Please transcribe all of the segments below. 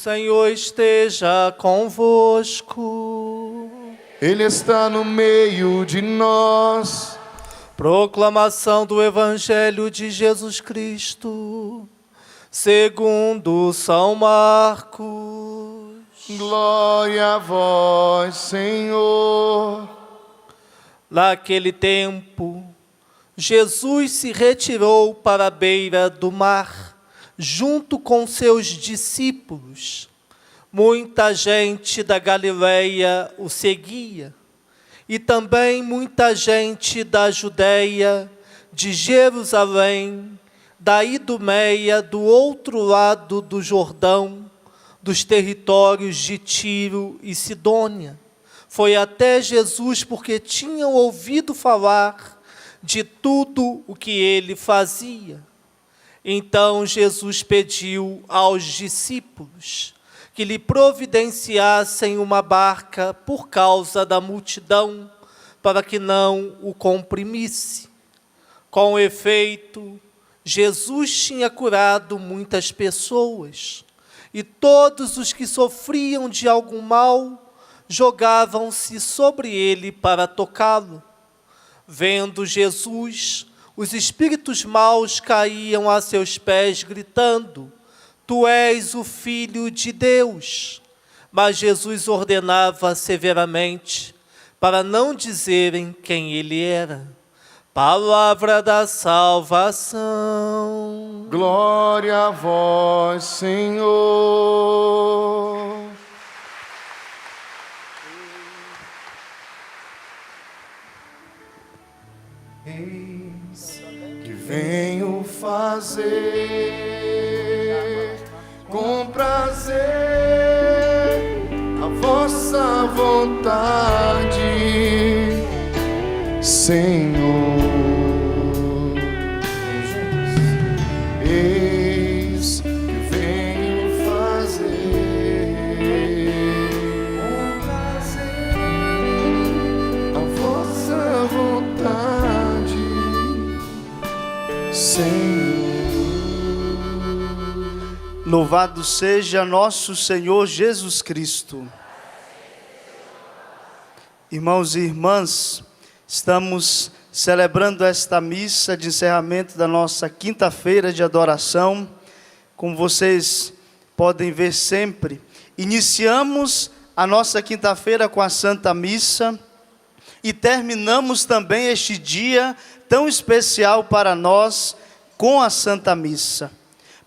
Senhor esteja convosco. Ele está no meio de nós. Proclamação do Evangelho de Jesus Cristo, segundo São Marcos. Glória a vós, Senhor. Naquele tempo, Jesus se retirou para a beira do mar, junto com seus discípulos. Muita gente da Galileia o seguia, e também muita gente da Judeia, de Jerusalém, da Idumeia, do outro lado do Jordão, dos territórios de Tiro e Sidônia. Foi até Jesus porque tinham ouvido falar de tudo o que ele fazia. Então Jesus pediu aos discípulos que lhe providenciassem uma barca por causa da multidão, para que não o comprimisse. Com efeito, Jesus tinha curado muitas pessoas, e todos os que sofriam de algum mal jogavam-se sobre ele para tocá-lo. Vendo Jesus, os espíritos maus caíam a seus pés, gritando: Tu és o Filho de Deus. Mas Jesus ordenava severamente para não dizerem quem ele era. Palavra da salvação. Glória a vós, Senhor. Eis que venho fazer com prazer a vossa vontade, Senhor. Eis que venho fazer com prazer a vossa vontade, Senhor. Louvado seja nosso Senhor Jesus Cristo. Irmãos e irmãs, estamos celebrando esta missa de encerramento da nossa quinta-feira de adoração. Como vocês podem ver sempre, iniciamos a nossa quinta-feira com a Santa Missa e terminamos também este dia tão especial para nós com a Santa Missa.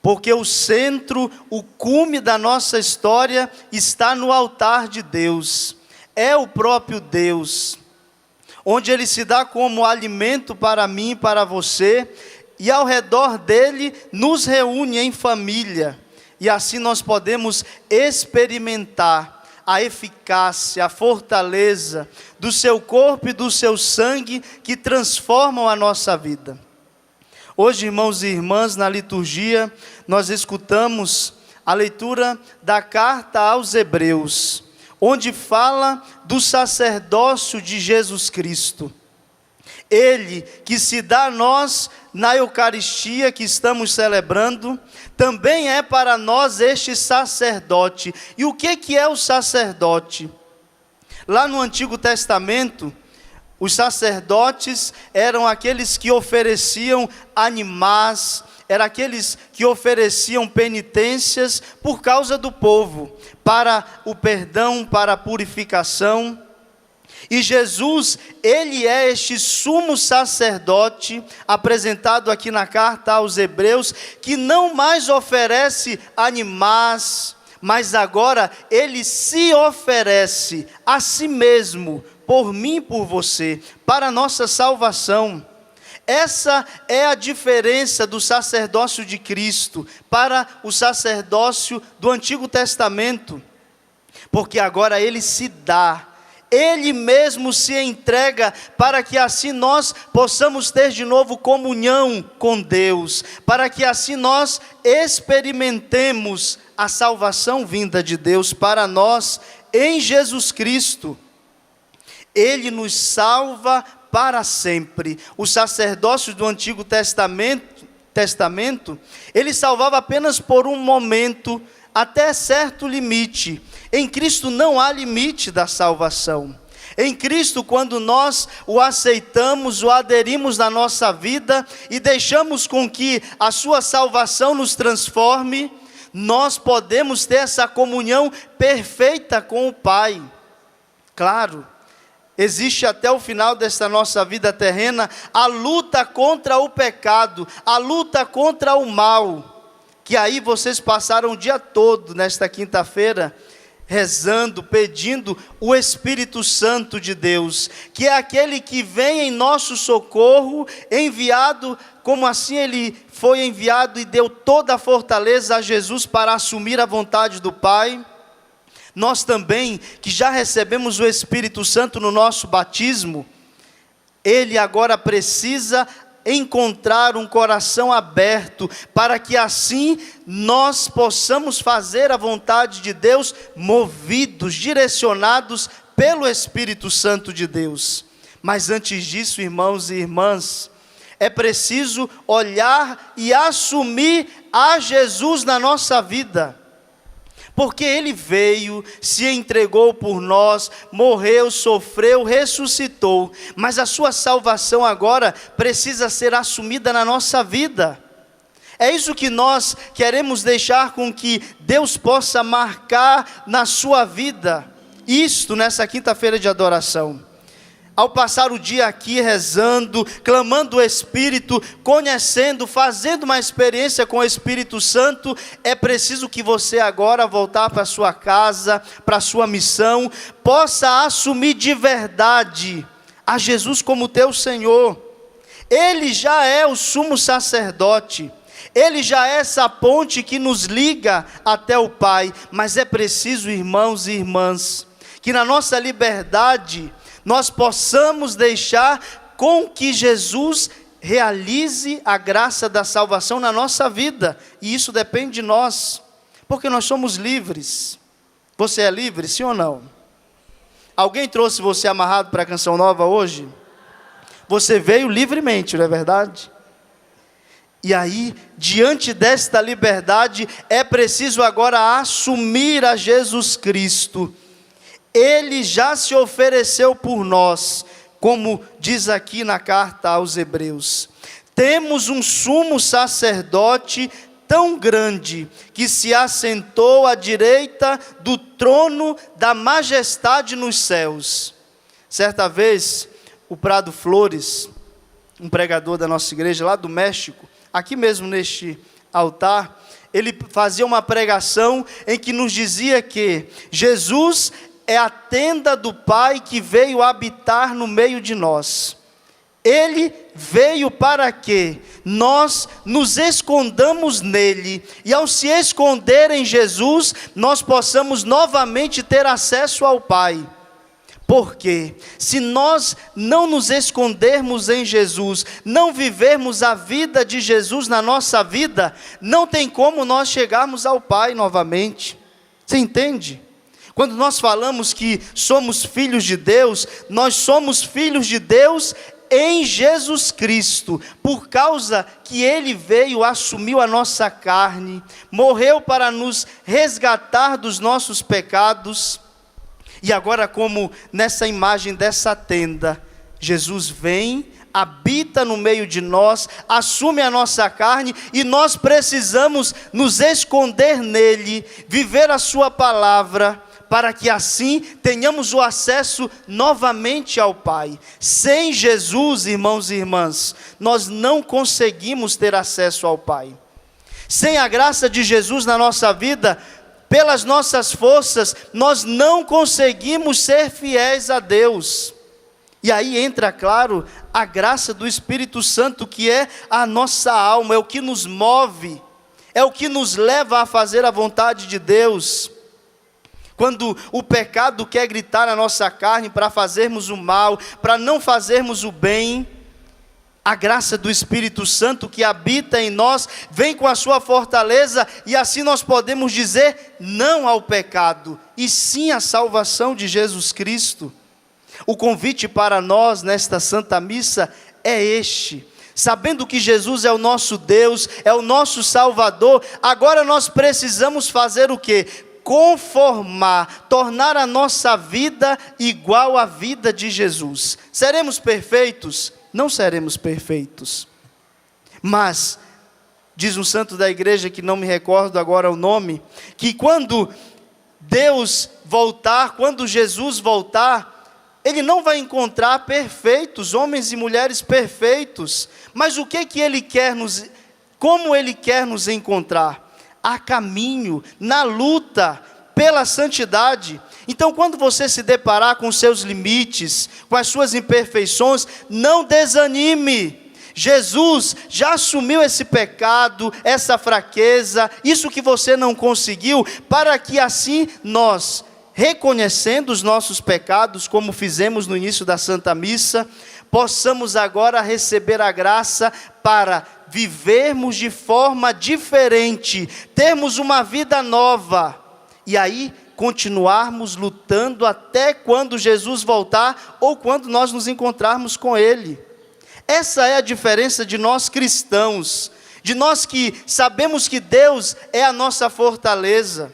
Porque o centro, o cume da nossa história está no altar de Deus. É o próprio Deus, onde Ele se dá como alimento para mim e para você, e ao redor dele nos reúne em família. E assim nós podemos experimentar a eficácia, a fortaleza do seu corpo e do seu sangue que transformam a nossa vida. Hoje, irmãos e irmãs, na liturgia, nós escutamos a leitura da carta aos Hebreus, onde fala do sacerdócio de Jesus Cristo. Ele que se dá a nós na Eucaristia que estamos celebrando, também é para nós este sacerdote. E o que é o sacerdote? Lá no Antigo Testamento, os sacerdotes eram aqueles que ofereciam animais, eram aqueles que ofereciam penitências por causa do povo, para o perdão, para a purificação. E Jesus, Ele é este sumo sacerdote, apresentado aqui na carta aos Hebreus, que não mais oferece animais, mas agora Ele se oferece a si mesmo, por mim e por você, para a nossa salvação. Essa é a diferença do sacerdócio de Cristo para o sacerdócio do Antigo Testamento, porque agora Ele se dá, Ele mesmo se entrega para que assim nós possamos ter de novo comunhão com Deus, para que assim nós experimentemos a salvação vinda de Deus para nós em Jesus Cristo. Ele nos salva para sempre. O sacerdócio do Antigo Testamento, ele salvava apenas por um momento até certo limite. Em Cristo não há limite da salvação. Em Cristo, quando nós o aceitamos, o aderimos na nossa vida e deixamos com que a sua salvação nos transforme, nós podemos ter essa comunhão perfeita com o Pai. Claro, existe até o final desta nossa vida terrena a luta contra o pecado, a luta contra o mal, que aí vocês passaram o dia todo nesta quinta-feira rezando, pedindo o Espírito Santo de Deus, que é aquele que vem em nosso socorro, enviado, como assim ele foi enviado e deu toda a fortaleza a Jesus para assumir a vontade do Pai. Nós também, que já recebemos o Espírito Santo no nosso batismo, ele agora precisa encontrar um coração aberto, para que assim nós possamos fazer a vontade de Deus, movidos, direcionados pelo Espírito Santo de Deus. Mas antes disso, irmãos e irmãs, é preciso olhar e assumir a Jesus na nossa vida, porque Ele veio, se entregou por nós, morreu, sofreu, ressuscitou, mas a sua salvação agora precisa ser assumida na nossa vida. É isso que nós queremos deixar com que Deus possa marcar na sua vida, isto nessa quinta-feira de adoração. Ao passar o dia aqui rezando, clamando o Espírito, conhecendo, fazendo uma experiência com o Espírito Santo, é preciso que você agora voltar para a sua casa, para a sua missão, possa assumir de verdade a Jesus como teu Senhor. Ele já é o sumo sacerdote, Ele já é essa ponte que nos liga até o Pai, mas é preciso, irmãos e irmãs, que na nossa liberdade nós possamos deixar com que Jesus realize a graça da salvação na nossa vida, e isso depende de nós, porque nós somos livres. Você é livre, sim ou não? Alguém trouxe você amarrado para a canção nova hoje? Você veio livremente, não é verdade? E aí, diante desta liberdade, é preciso agora assumir a Jesus Cristo. Ele já se ofereceu por nós, como diz aqui na carta aos Hebreus. Temos um sumo sacerdote tão grande, que se assentou à direita do trono da majestade nos céus. Certa vez, o Prado Flores, um pregador da nossa igreja lá do México, aqui mesmo neste altar, ele fazia uma pregação em que nos dizia que Jesus é a tenda do Pai que veio habitar no meio de nós. Ele veio para que nós nos escondamos nele, e ao se esconder em Jesus, nós possamos novamente ter acesso ao Pai. Porque se nós não nos escondermos em Jesus, não vivermos a vida de Jesus na nossa vida, não tem como nós chegarmos ao Pai novamente. Você entende? Quando nós falamos que somos filhos de Deus, nós somos filhos de Deus em Jesus Cristo, por causa que Ele veio, assumiu a nossa carne, morreu para nos resgatar dos nossos pecados, e agora, como nessa imagem dessa tenda, Jesus vem, habita no meio de nós, assume a nossa carne, e nós precisamos nos esconder nele, viver a sua palavra, para que assim tenhamos o acesso novamente ao Pai. Sem Jesus, irmãos e irmãs, nós não conseguimos ter acesso ao Pai. Sem a graça de Jesus na nossa vida, pelas nossas forças, nós não conseguimos ser fiéis a Deus. E aí entra, claro, a graça do Espírito Santo, que é a nossa alma, é o que nos move, é o que nos leva a fazer a vontade de Deus. Quando o pecado quer gritar na nossa carne para fazermos o mal, para não fazermos o bem, a graça do Espírito Santo que habita em nós, vem com a sua fortaleza, e assim nós podemos dizer não ao pecado, e sim à salvação de Jesus Cristo. O convite para nós nesta Santa Missa é este: sabendo que Jesus é o nosso Deus, é o nosso Salvador, agora nós precisamos fazer o quê? Conformar, tornar a nossa vida igual à vida de Jesus. Seremos perfeitos? Não seremos perfeitos. Mas, diz um santo da igreja, que não me recordo agora o nome, que quando Deus voltar, quando Jesus voltar, Ele não vai encontrar perfeitos, homens e mulheres perfeitos. Mas o que Ele quer como Ele quer nos encontrar? A caminho, na luta pela santidade. Então, quando você se deparar com os seus limites, com as suas imperfeições, não desanime. Jesus já assumiu esse pecado, essa fraqueza, isso que você não conseguiu, para que assim nós, reconhecendo os nossos pecados, como fizemos no início da Santa Missa, possamos agora receber a graça para vivermos de forma diferente, termos uma vida nova, e aí continuarmos lutando até quando Jesus voltar, ou quando nós nos encontrarmos com Ele. Essa é a diferença de nós cristãos, de nós que sabemos que Deus é a nossa fortaleza.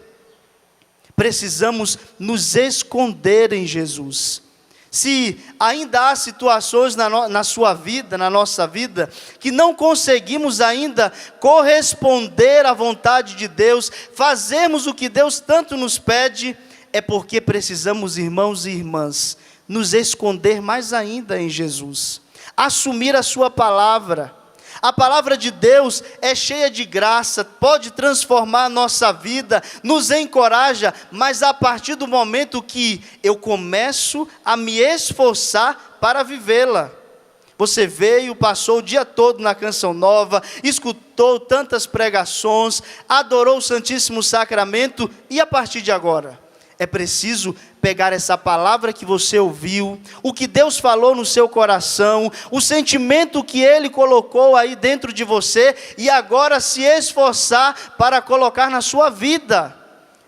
Precisamos nos esconder em Jesus. Se ainda há situações na sua vida, na nossa vida, que não conseguimos ainda corresponder à vontade de Deus, fazermos o que Deus tanto nos pede, é porque precisamos, irmãos e irmãs, nos esconder mais ainda em Jesus. Assumir a sua palavra. A palavra de Deus é cheia de graça, pode transformar a nossa vida, nos encoraja, mas a partir do momento que eu começo a me esforçar para vivê-la. Você veio, passou o dia todo na Canção Nova, escutou tantas pregações, adorou o Santíssimo Sacramento, e a partir de agora? É preciso pegar essa palavra que você ouviu, o que Deus falou no seu coração, o sentimento que Ele colocou aí dentro de você, e agora se esforçar para colocar na sua vida.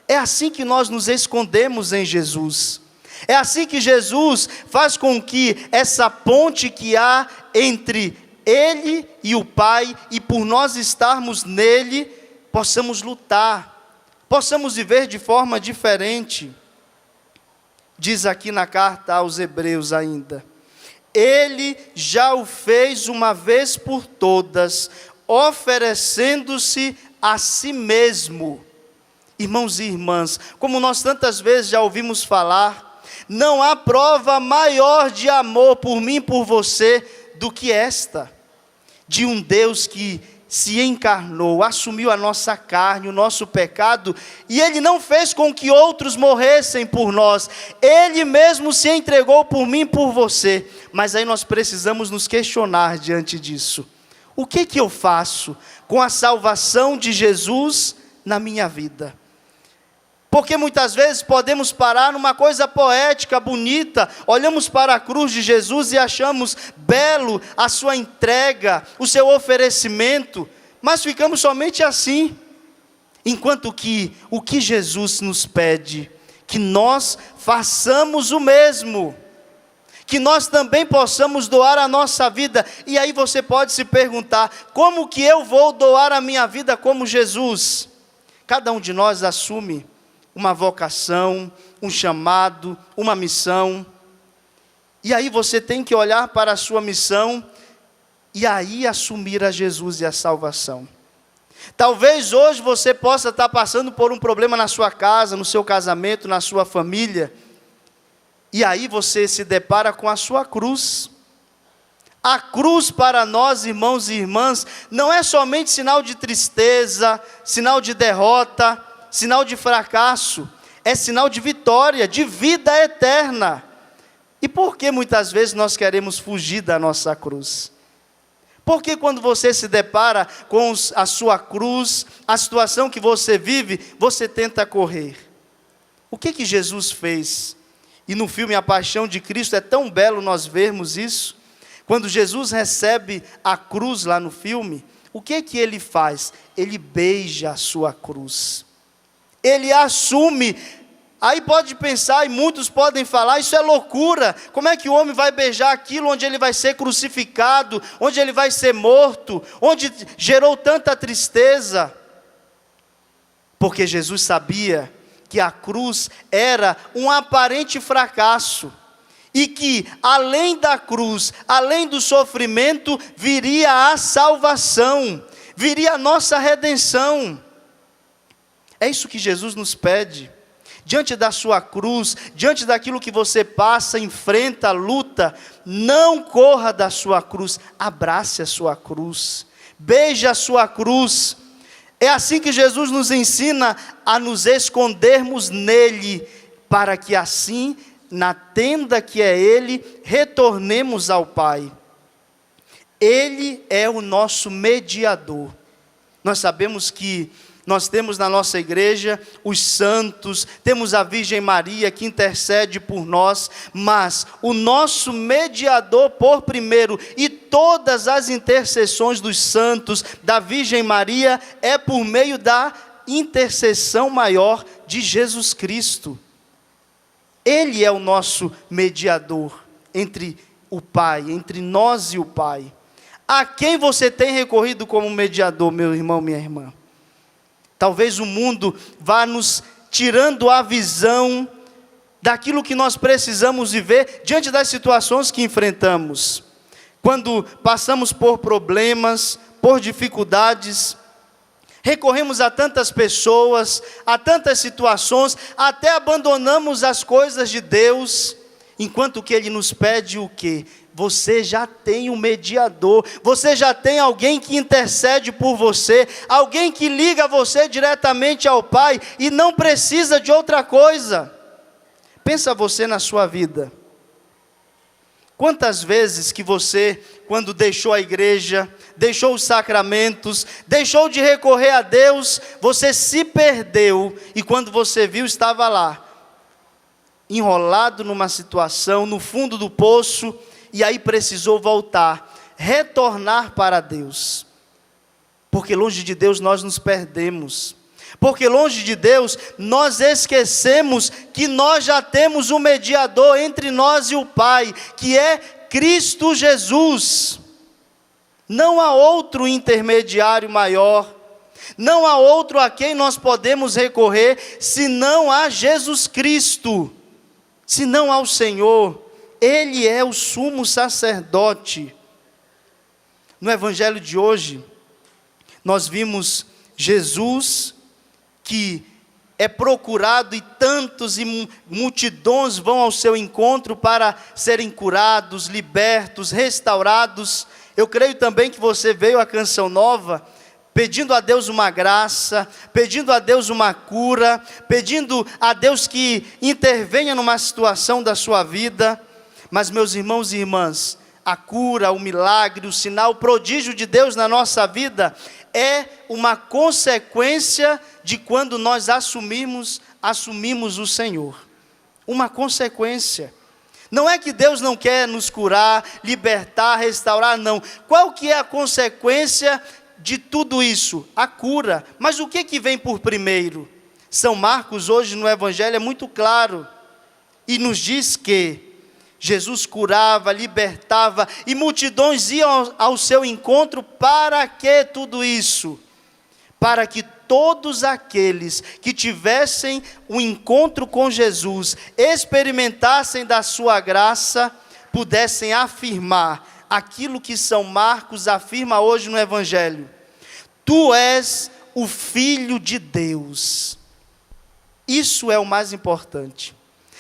É assim que nós nos escondemos em Jesus. É assim que Jesus faz com que essa ponte que há entre Ele e o Pai, e por nós estarmos nele, possamos lutar, possamos viver de forma diferente. Diz aqui na carta aos Hebreus ainda: Ele já o fez uma vez por todas, oferecendo-se a si mesmo. Irmãos e irmãs, como nós tantas vezes já ouvimos falar, não há prova maior de amor por mim e por você do que esta, de um Deus que se encarnou, assumiu a nossa carne, o nosso pecado, e Ele não fez com que outros morressem por nós, Ele mesmo se entregou por mim e por você. Mas aí nós precisamos nos questionar diante disso: o que eu faço com a salvação de Jesus na minha vida? Porque muitas vezes podemos parar numa coisa poética, bonita, olhamos para a cruz de Jesus e achamos belo a sua entrega, o seu oferecimento, mas ficamos somente assim. Enquanto que o que Jesus nos pede, que nós façamos o mesmo, que nós também possamos doar a nossa vida. E aí você pode se perguntar: como que eu vou doar a minha vida como Jesus? Cada um de nós assume uma vocação, um chamado, uma missão. E aí você tem que olhar para a sua missão e aí assumir a Jesus e a salvação. Talvez hoje você possa estar passando por um problema na sua casa, no seu casamento, na sua família. E aí você se depara com a sua cruz. A cruz para nós, irmãos e irmãs, não é somente sinal de tristeza, sinal de derrota, sinal de fracasso, é sinal de vitória, de vida eterna. E por que muitas vezes nós queremos fugir da nossa cruz? Porque quando você se depara com a sua cruz, a situação que você vive, você tenta correr. O que Jesus fez? E no filme A Paixão de Cristo é tão belo nós vermos isso. Quando Jesus recebe a cruz lá no filme, o que ele faz? Ele beija a sua cruz. Ele assume Aí pode pensar, e muitos podem falar, isso é loucura. Como é que o homem vai beijar aquilo onde ele vai ser crucificado, onde ele vai ser morto, onde gerou tanta tristeza? Porque Jesus sabia que a cruz era um aparente fracasso, e que além da cruz, além do sofrimento, viria a salvação, viria a nossa redenção. É isso que Jesus nos pede. Diante da sua cruz, diante daquilo que você passa, enfrenta, luta, não corra da sua cruz, abrace a sua cruz, beije a sua cruz. É assim que Jesus nos ensina a nos escondermos nele, para que assim, na tenda que é Ele, retornemos ao Pai. Ele é o nosso mediador. Nós sabemos que nós temos na nossa igreja os santos, temos a Virgem Maria que intercede por nós, mas o nosso mediador por primeiro, e todas as intercessões dos santos, da Virgem Maria, é por meio da intercessão maior de Jesus Cristo. Ele é o nosso mediador entre o Pai, entre nós e o Pai. A quem você tem recorrido como mediador, meu irmão, minha irmã? Talvez o mundo vá nos tirando a visão daquilo que nós precisamos viver diante das situações que enfrentamos. Quando passamos por problemas, por dificuldades, recorremos a tantas pessoas, a tantas situações, até abandonamos as coisas de Deus, enquanto que Ele nos pede o quê? Você já tem um mediador, você já tem alguém que intercede por você, alguém que liga você diretamente ao Pai, e não precisa de outra coisa. Pensa você na sua vida. Quantas vezes que você, quando deixou a igreja, deixou os sacramentos, deixou de recorrer a Deus, você se perdeu, e quando você viu, estava lá, enrolado numa situação, no fundo do poço, e aí precisou voltar, retornar para Deus. Porque longe de Deus nós nos perdemos. Porque longe de Deus nós esquecemos que nós já temos um mediador entre nós e o Pai, que é Cristo Jesus. Não há outro intermediário maior, não há outro a quem nós podemos recorrer, senão a Jesus Cristo, senão ao Senhor. Ele é o sumo sacerdote. No evangelho de hoje, nós vimos Jesus, que é procurado, e tantos e multidões vão ao seu encontro para serem curados, libertos, restaurados. Eu creio também que você veio à Canção Nova pedindo a Deus uma graça, pedindo a Deus uma cura, pedindo a Deus que intervenha numa situação da sua vida. Mas, meus irmãos e irmãs, a cura, o milagre, o sinal, o prodígio de Deus na nossa vida é uma consequência de quando nós assumimos o Senhor. Uma consequência. Não é que Deus não quer nos curar, libertar, restaurar, não. Qual que é a consequência de tudo isso? A cura. Mas o que vem por primeiro? São Marcos hoje no Evangelho é muito claro, e nos diz que Jesus curava, libertava, e multidões iam ao seu encontro. Para que tudo isso? Para que todos aqueles que tivessem um encontro com Jesus, experimentassem da sua graça, pudessem afirmar aquilo que São Marcos afirma hoje no Evangelho: Tu és o Filho de Deus. Isso é o mais importante.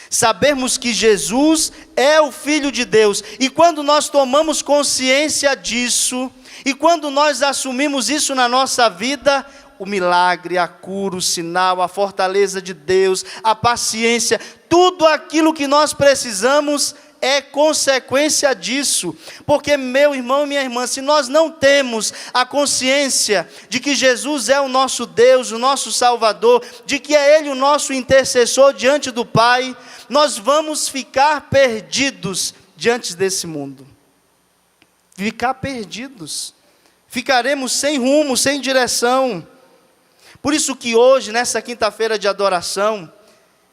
Sabermos que Jesus é o Filho de Deus, e quando nós tomamos consciência disso, e quando nós assumimos isso na nossa vida, o milagre, a cura, o sinal, a fortaleza de Deus, a paciência, tudo aquilo que nós precisamos é consequência disso. Porque, meu irmão e minha irmã, se nós não temos a consciência de que Jesus é o nosso Deus, o nosso Salvador, de que é Ele o nosso intercessor diante do Pai, nós vamos ficar perdidos diante desse mundo. Ficar perdidos. Ficaremos sem rumo, sem direção. Por isso que hoje, nessa quinta-feira de adoração,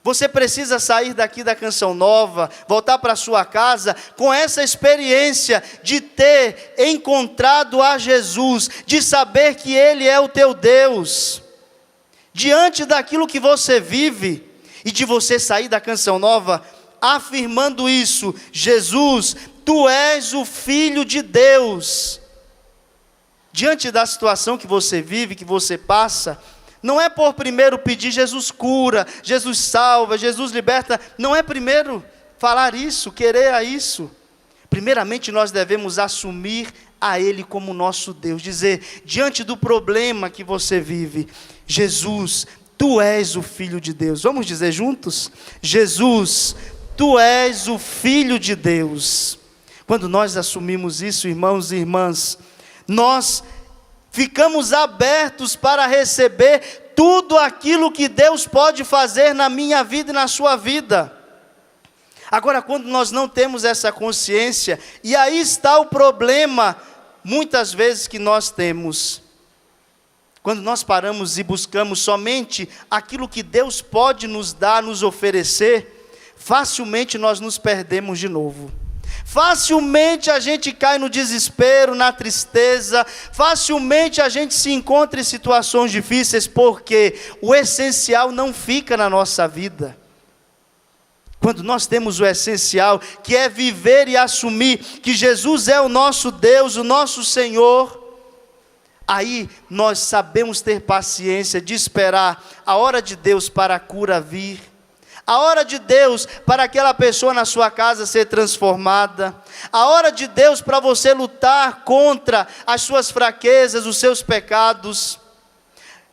Você precisa sair daqui da Canção Nova, voltar para sua casa com essa experiência de ter encontrado a Jesus, de saber que Ele é o teu Deus. Diante daquilo que você vive, e de você sair da Canção Nova afirmando isso: Jesus, Tu és o Filho de Deus. Diante da situação que você vive, que você passa, não é por primeiro pedir Jesus cura, Jesus salva, Jesus liberta, não é primeiro falar isso, querer a isso. Primeiramente nós devemos assumir a Ele como nosso Deus, dizer, diante do problema que você vive: Jesus, Tu és o Filho de Deus. Vamos dizer juntos? Jesus, Tu és o Filho de Deus. Quando nós assumimos isso, irmãos e irmãs, nós ficamos abertos para receber tudo aquilo que Deus pode fazer na minha vida e na sua vida. Agora, quando nós não temos essa consciência, e aí está o problema, muitas vezes que nós temos, quando nós paramos e buscamos somente aquilo que Deus pode nos dar, nos oferecer, facilmente nós nos perdemos de novo. Facilmente a gente cai no desespero, na tristeza, facilmente a gente se encontra em situações difíceis, porque o essencial não fica na nossa vida. Quando nós temos o essencial, que é viver e assumir que Jesus é o nosso Deus, o nosso Senhor, aí nós sabemos ter paciência de esperar a hora de Deus para a cura vir, a hora de Deus para aquela pessoa na sua casa ser transformada, a hora de Deus para você lutar contra as suas fraquezas, os seus pecados.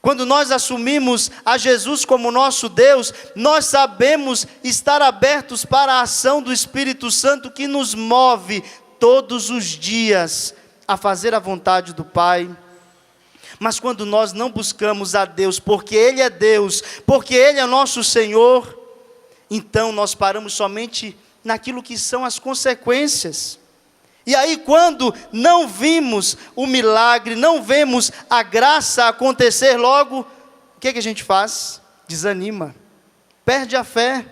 Quando nós assumimos a Jesus como nosso Deus, nós sabemos estar abertos para a ação do Espírito Santo que nos move todos os dias a fazer a vontade do Pai. Mas quando nós não buscamos a Deus, porque Ele é Deus, porque Ele é nosso Senhor, então nós paramos somente naquilo que são as consequências. E aí, quando não vimos o milagre, não vemos a graça acontecer logo, o que a gente faz? Desanima, perde a fé.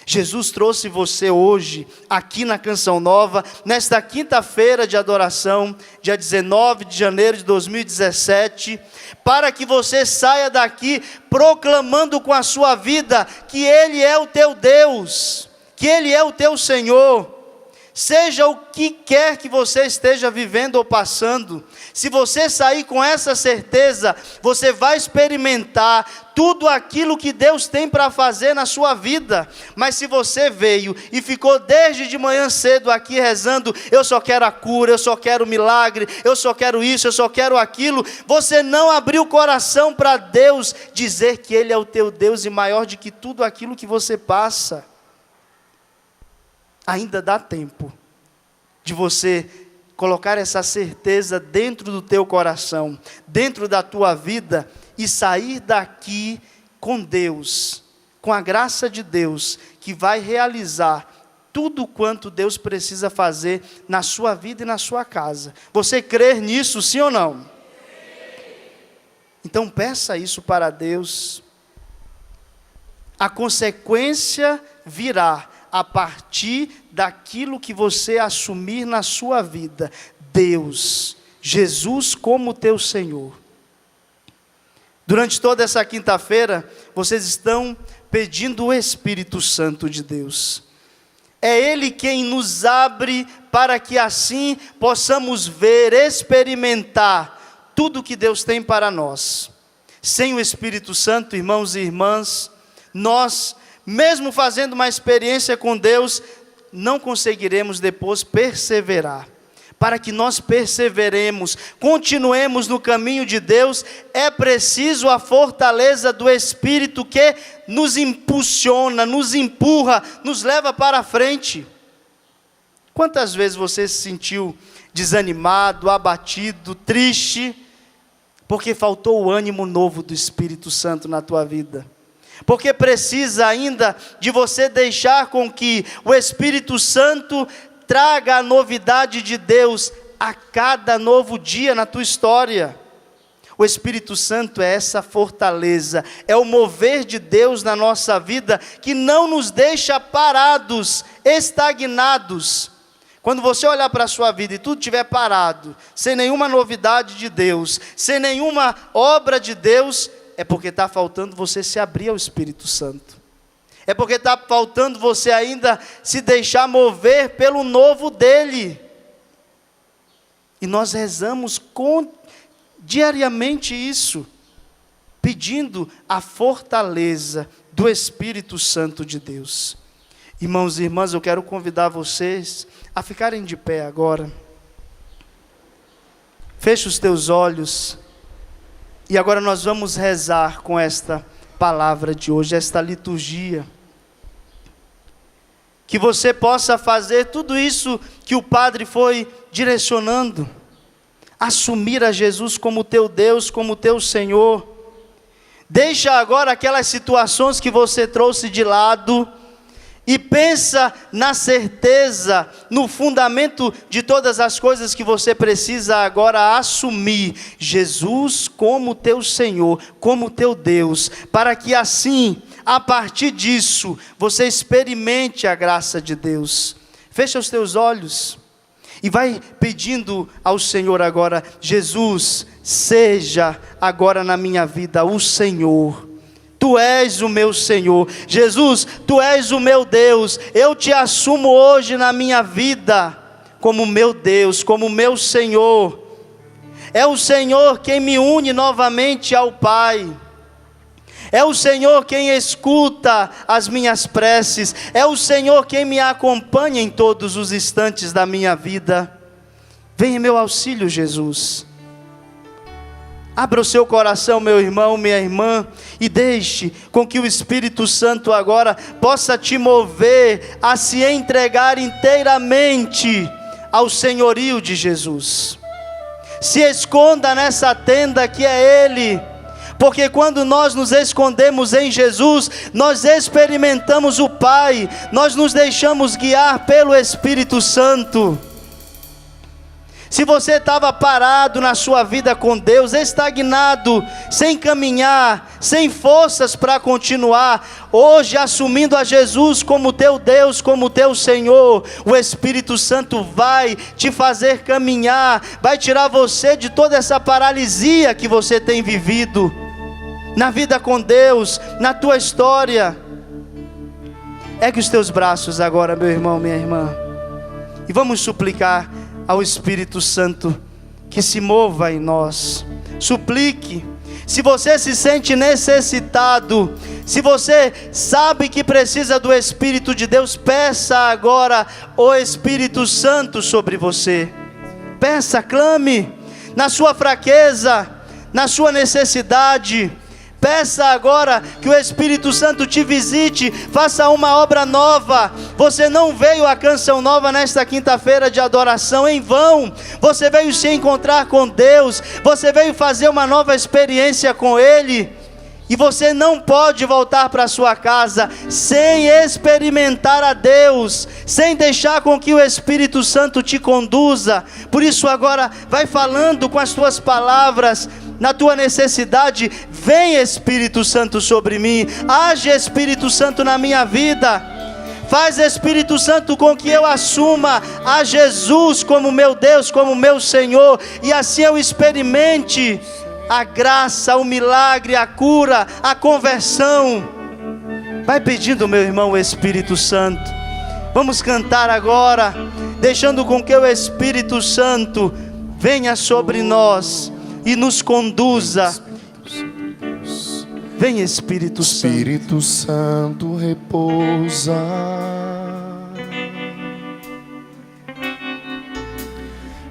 Jesus trouxe você hoje, aqui na Canção Nova, nesta quinta-feira de adoração, dia 19 de janeiro de 2017, para que você saia daqui proclamando com a sua vida que Ele é o teu Deus, que Ele é o teu Senhor. Seja o que quer que você esteja vivendo ou passando, se você sair com essa certeza, você vai experimentar tudo aquilo que Deus tem para fazer na sua vida. Mas se você veio e ficou desde de manhã cedo aqui rezando, eu só quero a cura, eu só quero o milagre, eu só quero isso, eu só quero aquilo, você não abriu o coração para Deus dizer que Ele é o teu Deus e maior do que tudo aquilo que você passa. Ainda dá tempo de você colocar essa certeza dentro do teu coração, dentro da tua vida, e sair daqui com Deus, com a graça de Deus, que vai realizar tudo quanto Deus precisa fazer na sua vida e na sua casa. Você crê nisso, sim ou não? Então peça isso para Deus. A consequência virá a partir daquilo que você assumir na sua vida. Deus, Jesus como teu Senhor. Durante toda essa quinta-feira, vocês estão pedindo o Espírito Santo de Deus. É Ele quem nos abre para que assim possamos ver, experimentar tudo que Deus tem para nós. Sem o Espírito Santo, irmãos e irmãs, nós, mesmo fazendo uma experiência com Deus, não conseguiremos depois perseverar. Para que nós perseveremos, continuemos no caminho de Deus, é preciso a fortaleza do Espírito que nos impulsiona, nos empurra, nos leva para frente. Quantas vezes você se sentiu desanimado, abatido, triste, porque faltou o ânimo novo do Espírito Santo na tua vida? Porque precisa ainda de você deixar com que o Espírito Santo traga a novidade de Deus a cada novo dia na tua história. O Espírito Santo é essa fortaleza, é o mover de Deus na nossa vida que não nos deixa parados, estagnados. Quando você olhar para a sua vida e tudo estiver parado, sem nenhuma novidade de Deus, sem nenhuma obra de Deus, é porque está faltando você se abrir ao Espírito Santo. É porque está faltando você ainda se deixar mover pelo novo dEle. E nós rezamos diariamente isso, pedindo a fortaleza do Espírito Santo de Deus. Irmãos e irmãs, eu quero convidar vocês a ficarem de pé agora. Feche os teus olhos. E agora nós vamos rezar com esta palavra de hoje, esta liturgia. Que você possa fazer tudo isso que o Padre foi direcionando. Assumir a Jesus como teu Deus, como teu Senhor. Deixa agora aquelas situações que você trouxe de lado e pensa na certeza, no fundamento de todas as coisas que você precisa agora assumir. Jesus como teu Senhor, como teu Deus, para que assim, a partir disso, você experimente a graça de Deus. Fecha os teus olhos e vai pedindo ao Senhor agora: Jesus, seja agora na minha vida o Senhor. Tu és o meu Senhor. Jesus, Tu és o meu Deus. Eu te assumo hoje na minha vida como meu Deus, como meu Senhor. É o Senhor quem me une novamente ao Pai. É o Senhor quem escuta as minhas preces. É o Senhor quem me acompanha em todos os instantes da minha vida. Vem em meu auxílio, Jesus. Abra o seu coração, meu irmão, minha irmã, e deixe com que o Espírito Santo agora possa te mover a se entregar inteiramente ao senhorio de Jesus. Se esconda nessa tenda que é Ele, porque quando nós nos escondemos em Jesus, nós experimentamos o Pai, nós nos deixamos guiar pelo Espírito Santo. Se você estava parado na sua vida com Deus, estagnado, sem caminhar, sem forças para continuar, hoje assumindo a Jesus como teu Deus, como teu Senhor, o Espírito Santo vai te fazer caminhar, vai tirar você de toda essa paralisia que você tem vivido, na vida com Deus, na tua história. Ergue os teus braços agora, meu irmão, minha irmã, e vamos suplicar ao Espírito Santo que se mova em nós. Suplique. Se você se sente necessitado, se você sabe que precisa do Espírito de Deus, peça agora o Espírito Santo sobre você. Peça, clame, na sua fraqueza, na sua necessidade. Peça agora que o Espírito Santo te visite, faça uma obra nova. Você não veio à Canção Nova nesta quinta-feira de adoração em vão. Você veio se encontrar com Deus, você veio fazer uma nova experiência com Ele. E você não pode voltar para sua casa sem experimentar a Deus, sem deixar com que o Espírito Santo te conduza. Por isso agora vai falando com as tuas palavras, na tua necessidade. Vem Espírito Santo sobre mim, age Espírito Santo na minha vida. Faz Espírito Santo com que eu assuma a Jesus como meu Deus, como meu Senhor, e assim eu experimente a graça, o milagre, a cura, a conversão. Vai pedindo, meu irmão, o Espírito Santo. Vamos cantar agora, deixando com que o Espírito Santo venha sobre nós e nos conduza. Vem Espírito Santo. Espírito Santo repousa.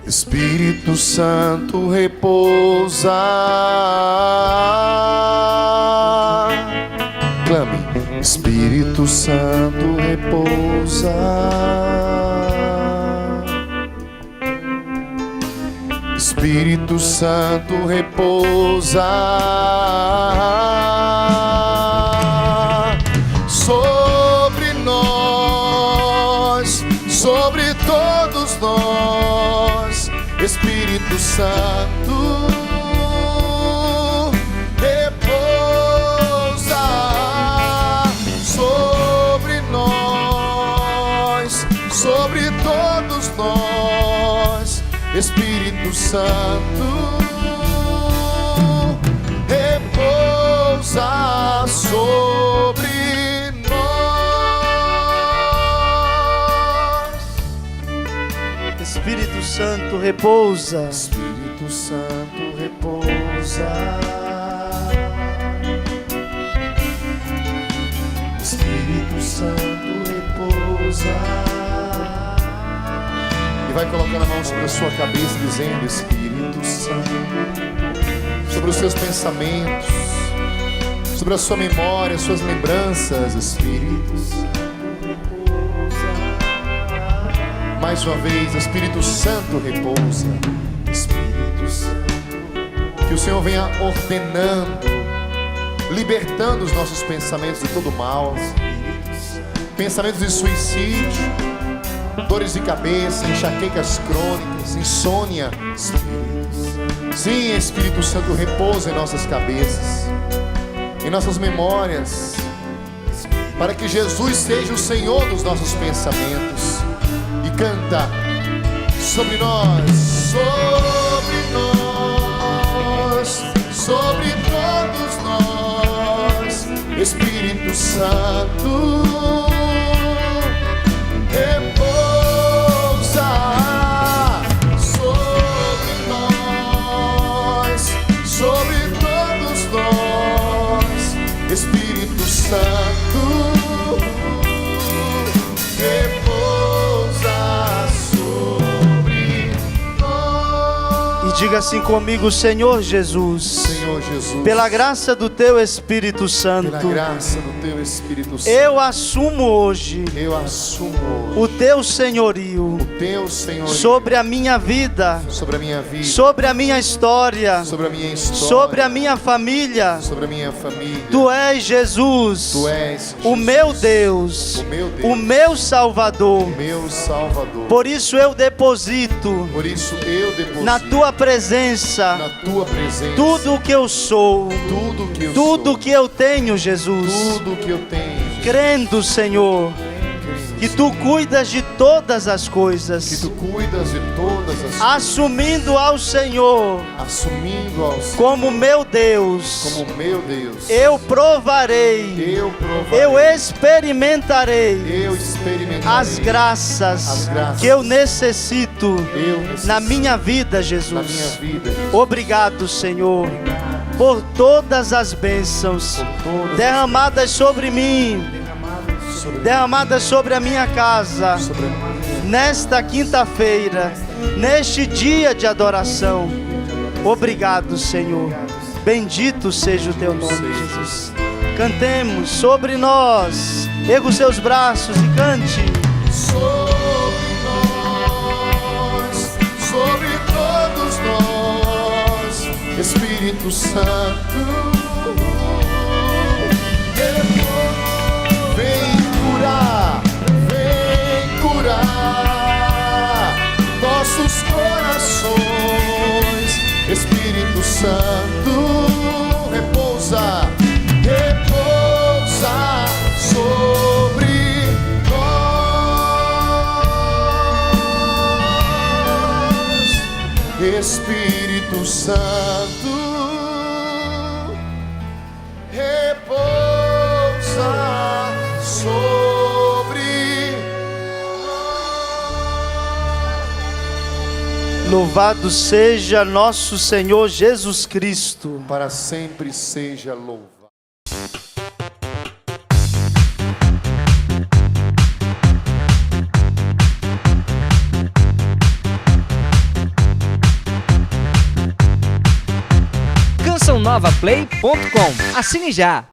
Espírito Santo repousa. Clame. Espírito Santo repousa. Espírito Santo repousa sobre nós, sobre todos nós. Espírito Santo, Espírito Santo, repousa sobre nós. Espírito Santo, repousa. Espírito Santo, repousa. Espírito Santo, repousa. E vai colocando a mão sobre a sua cabeça, dizendo: Espírito Santo, sobre os seus pensamentos, sobre a sua memória, as suas lembranças. Espírito Santo, repousa. Mais uma vez, Espírito Santo, repousa. Espírito Santo, que o Senhor venha ordenando, libertando os nossos pensamentos de todo mal, pensamentos de suicídio, dores de cabeça, enxaquecas crônicas, insônia. Sim, Espírito Santo, repousa em nossas cabeças, em nossas memórias, para que Jesus seja o Senhor dos nossos pensamentos. E canta sobre nós, sobre nós, sobre todos nós. Espírito Santo, repousa sobre nós, sobre todos nós. Espírito Santo, repousa sobre nós. E diga assim comigo: Senhor Jesus, Senhor Jesus, pela graça do Teu Espírito Santo, pela graça do Teu Espírito Santo, eu assumo hoje o Teu senhorio o Teu Senhor sobre a minha vida, sobre a minha vida, sobre a minha história, sobre a minha história, sobre a minha família. sobre a minha família. Tu és Jesus, Tu és o meu Deus, o meu Deus, o meu Salvador. meu Salvador. Por isso eu deposito Por isso eu deposito na Tua presença na Tua presença tudo o que eu sou, tudo que eu tudo sou, que eu tenho, Jesus. tudo que eu tenho, Crendo, Senhor, que Tu cuidas de todas as que coisas, Tu cuidas de todas as coisas, assumindo ao Senhor assumindo ao Senhor como meu Deus. como meu Deus. Eu provarei, Eu provarei, eu experimentarei eu experimentarei as graças que eu necessito eu necessito na minha vida, na minha Jesus. vida. Obrigado, Senhor, por todas as bênçãos Todas derramadas sobre mim, sobre, derramadas sobre a minha casa, sobre a minha vida. nesta quinta-feira, neste dia de adoração. Obrigado, Senhor. Bendito seja o Teu nome, Jesus. Cantemos sobre nós. Erga os seus braços e cante. Sobre nós, sobre todos nós, Espírito Santo, vem curar nossos corações. Espírito Santo, repousa, repousa sobre nós. Espírito Santo, repousa sobre nós. Louvado seja nosso Senhor Jesus Cristo. Para sempre seja louvado. cançãonovaplay.com. Assine já!